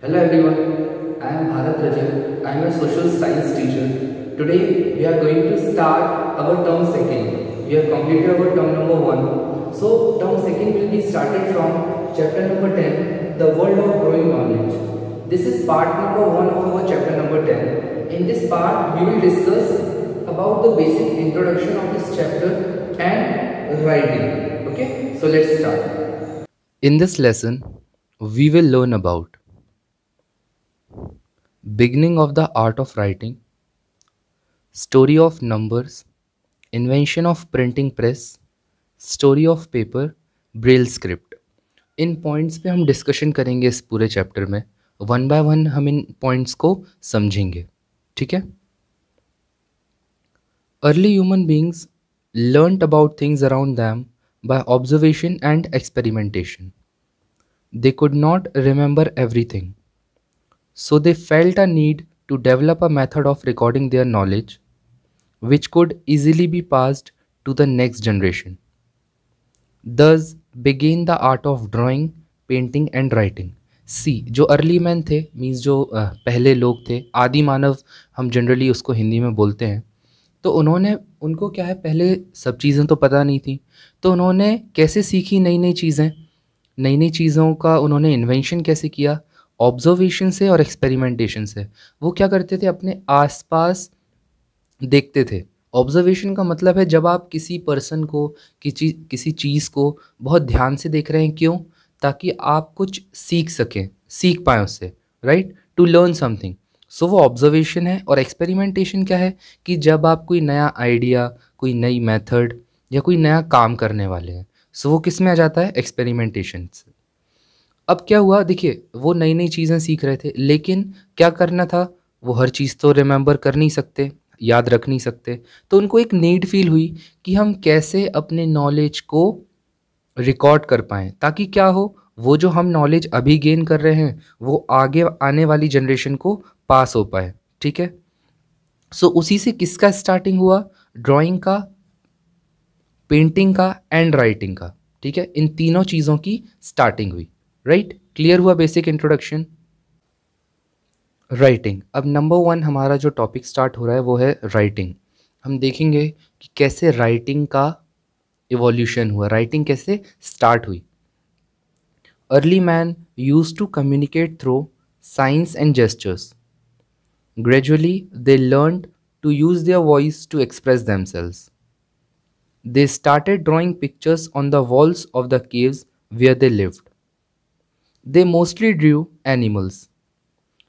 Hello everyone, I am Bharat Rajat. I am a social science teacher. Today we are going to start our term second. We have completed our term number 1. So term second will be started from chapter number 10, the world of growing knowledge. This is part number 1 of our chapter number 10. In this part we will discuss about the basic introduction of this chapter and writing. Okay, so let's start. In this lesson, we will learn about beginning of the art of writing, story of numbers, invention of printing press, story of paper, Braille script. In points पे हम discussion करेंगे इस पूरे chapter में। One by one हम इन points को समझेंगे, ठीक है। Early human beings learnt about things around them by observation and experimentation. They could not remember everything. So they felt a need to develop a method of recording their knowledge which could easily be passed to the next generation. Thus began the art of drawing, painting and writing. सी जो early man थे means जो पहले लोग थे, आदि मानव हम generally उसको हिंदी में बोलते हैं, तो उनको क्या है, पहले सब चीज़ें तो पता नहीं थी, तो उन्होंने कैसे सीखी नई नई चीज़ों का उन्होंने इन्वेंशन कैसे किया, ऑब्जर्वेशन से और एक्सपेरिमेंटेशन से। वो क्या करते थे, अपने आसपास देखते थे। ऑब्जर्वेशन का मतलब है जब आप किसी पर्सन को किसी चीज़ को बहुत ध्यान से देख रहे हैं, क्यों, ताकि आप कुछ सीख पाएँ उससे, राइट, टू लर्न समथिंग। सो वो ऑब्जर्वेशन है। और एक्सपेरिमेंटेशन क्या है कि जब आप कोई नया आइडिया, कोई नई मेथड या कोई नया काम करने वाले हैं, सो वो किस में आ जाता है, एक्सपेरिमेंटेशन से। अब क्या हुआ, देखिए वो नई चीज़ें सीख रहे थे, लेकिन क्या करना था, वो हर चीज़ तो रिमेंबर कर नहीं सकते, याद रख नहीं सकते, तो उनको एक नीड फील हुई कि हम कैसे अपने नॉलेज को रिकॉर्ड कर पाएँ, ताकि क्या हो, वो जो हम नॉलेज अभी गेन कर रहे हैं वो आगे आने वाली जनरेशन को पास हो पाए, ठीक है। सो उसी से किसका स्टार्टिंग हुआ, ड्राइंग का, पेंटिंग का एंड राइटिंग का, ठीक है। इन तीनों चीज़ों की स्टार्टिंग हुई, राइट। क्लियर हुआ बेसिक इंट्रोडक्शन। राइटिंग, अब नंबर 1 हमारा जो टॉपिक स्टार्ट हो रहा है वो है राइटिंग। हम देखेंगे कि कैसे राइटिंग का इवोल्यूशन हुआ, राइटिंग कैसे स्टार्ट हुई। Early man used to communicate through signs and gestures. Gradually they learned to use their voice to express themselves. They started drawing pictures on the walls of the caves where they lived. They mostly drew animals.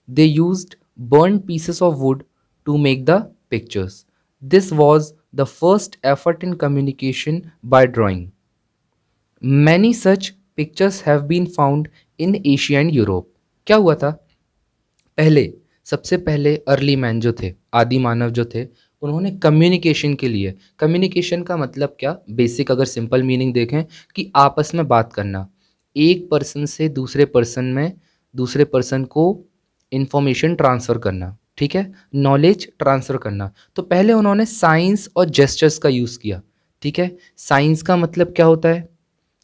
They used burnt pieces of wood to make the pictures. This was the first effort in communication by drawing. Many such pictures have been found in Asia and Europe. क्या हुआ था, सबसे पहले early man जो थे, आदि मानव जो थे, उन्होंने कम्युनिकेशन के लिए, कम्युनिकेशन का मतलब क्या, बेसिक अगर सिंपल मीनिंग देखें कि आपस में बात करना, एक पर्सन से दूसरे पर्सन को इंफॉर्मेशन ट्रांसफ़र करना, ठीक है, नॉलेज ट्रांसफ़र करना। तो पहले उन्होंने साइंस और जेस्चर्स का यूज़ किया, ठीक है। साइंस का मतलब क्या होता है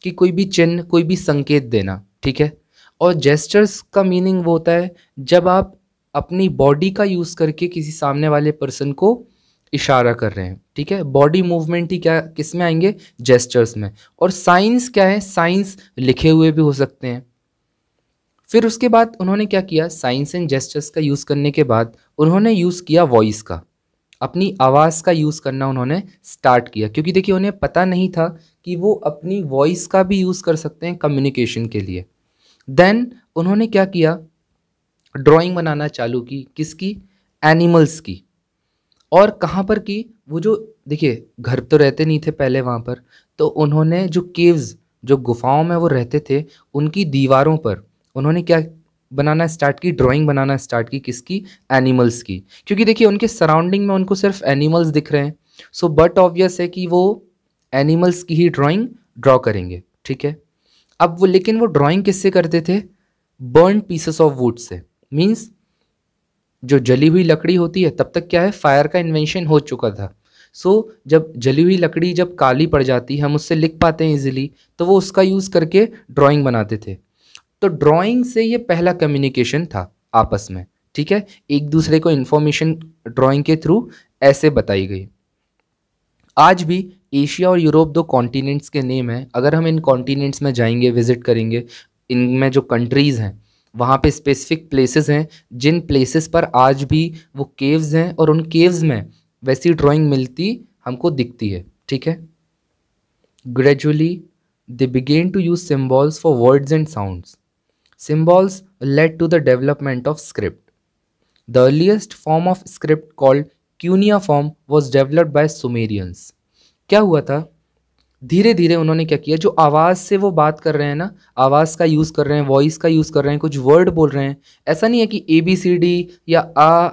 कि कोई भी चिन्ह, कोई भी संकेत देना, ठीक है। और जेस्चर्स का मीनिंग वो होता है जब आप अपनी बॉडी का यूज़ करके किसी सामने वाले पर्सन को इशारा कर रहे हैं, ठीक है। बॉडी मूवमेंट ही क्या, किस में आएंगे, जेस्चर्स में। और साइंस क्या है, साइंस लिखे हुए भी हो सकते हैं। फिर उसके बाद उन्होंने क्या किया, साइंस एंड जेस्चर्स का यूज़ करने के बाद उन्होंने यूज़ किया वॉइस का, अपनी आवाज़ का यूज़ करना उन्होंने स्टार्ट किया, क्योंकि देखिए उन्हें पता नहीं था कि वो अपनी वॉइस का भी यूज़ कर सकते हैं कम्युनिकेशन के लिए। देन उन्होंने क्या किया, ड्राइंग बनाना चालू की, किसकी, एनिमल्स की। और कहाँ पर की, वो जो देखिए घर तो रहते नहीं थे पहले वहाँ पर, तो उन्होंने जो केव्स, जो गुफाओं में वो रहते थे, उनकी दीवारों पर उन्होंने क्या बनाना स्टार्ट की, ड्राइंग बनाना स्टार्ट की, किसकी, एनिमल्स की। क्योंकि देखिए उनके सराउंडिंग में उनको सिर्फ एनिमल्स दिख रहे हैं, सो बट ऑब्वियस है कि वो एनिमल्स की ही ड्राइंग ड्रॉ करेंगे, ठीक है। अब वो, लेकिन वो ड्राइंग किससे करते थे, burn pieces of would say. Means जो जली हुई लकड़ी होती है, तब तक क्या है, फायर का इन्वेंशन हो चुका था। सो जब जली हुई लकड़ी जब काली पड़ जाती है, हम उससे लिख पाते हैं इजीली, तो वो उसका यूज़ करके ड्राइंग बनाते थे। तो ड्राइंग से ये पहला कम्युनिकेशन था आपस में, ठीक है। एक दूसरे को इन्फॉर्मेशन ड्राइंग के थ्रू ऐसे बताई गई। आज भी एशिया और यूरोप दो कॉन्टिनेंट्स के नेम हैं। अगर हम इन कॉन्टिनेंट्स में जाएंगे, विजिट करेंगे, इनमें जो कंट्रीज़ हैं वहाँ पे स्पेसिफिक प्लेसेस हैं जिन प्लेसेस पर आज भी वो केव्स हैं और उन केव्स में वैसी ड्राइंग मिलती हमको दिखती है, ठीक है। Gradually they begin to use symbols for words and sounds. Symbols led to the development of script. The earliest form of script called cuneiform was developed by Sumerians. क्या हुआ था, धीरे धीरे उन्होंने क्या किया, जो आवाज़ से वो बात कर रहे हैं ना, आवाज़ का यूज़ कर रहे हैं, वॉइस का यूज़ कर रहे हैं, कुछ वर्ड बोल रहे हैं, ऐसा नहीं है कि ABCD या आ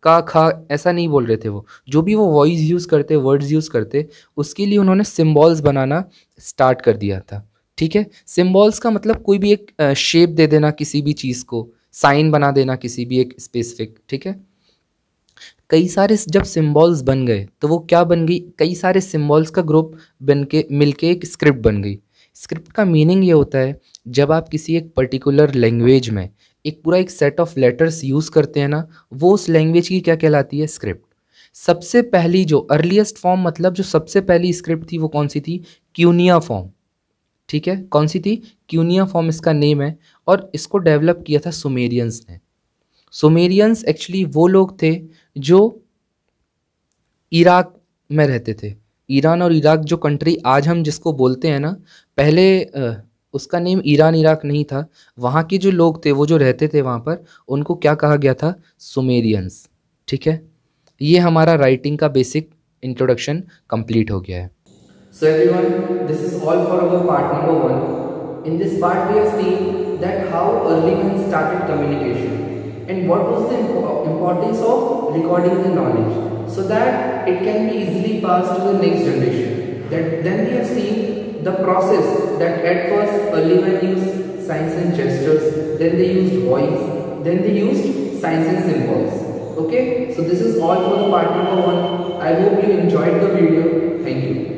का खा ऐसा नहीं बोल रहे थे। वो जो भी वो वॉइस यूज़ करते, वर्ड्स यूज़ करते, उसके लिए उन्होंने सिम्बॉल्स बनाना स्टार्ट कर दिया था, ठीक है। सिम्बॉल्स का मतलब कोई भी एक शेप दे देना किसी भी चीज़ को, साइन बना देना किसी भी एक स्पेसिफिक, ठीक है। कई सारे जब सिम्बॉल्स बन गए तो वो क्या बन गई, कई सारे सिम्बॉल्स का ग्रुप बन के मिलके एक स्क्रिप्ट बन गई। स्क्रिप्ट का मीनिंग ये होता है जब आप किसी एक पर्टिकुलर लैंग्वेज में एक पूरा एक सेट ऑफ लेटर्स यूज़ करते हैं ना, वो उस लैंग्वेज की क्या कहलाती है, स्क्रिप्ट। सबसे पहली जो अर्लीस्ट फॉर्म, मतलब जो सबसे पहली स्क्रिप्ट थी वो कौन सी थी, क्यूनियाफॉर्म, ठीक है। कौन सी थी, क्यूनियाफॉर्म इसका नेम है, और इसको डेवलप किया था सुमेरियंस ने। सुमेरियंस एक्चुअली वो लोग थे जो इराक में रहते थे। ईरान और इराक जो कंट्री आज हम जिसको बोलते हैं ना, पहले उसका नेम ईरान इराक नहीं था। वहाँ के जो लोग थे, वो जो रहते थे वहाँ पर, उनको क्या कहा गया था, सुमेरियंस, ठीक है। ये हमारा राइटिंग का बेसिक इंट्रोडक्शन कंप्लीट हो गया है। So everyone, this is all for our part number 1. In this part we have seen that how early men started communication and what was the importance of recording the knowledge so that it can be easily passed to the next generation. Then we have seen the process that at first early men used signs and gestures, then they used voice, then they used signs and symbols. Okay, so this is all for the part number 1. I hope you enjoyed the video. Thank you.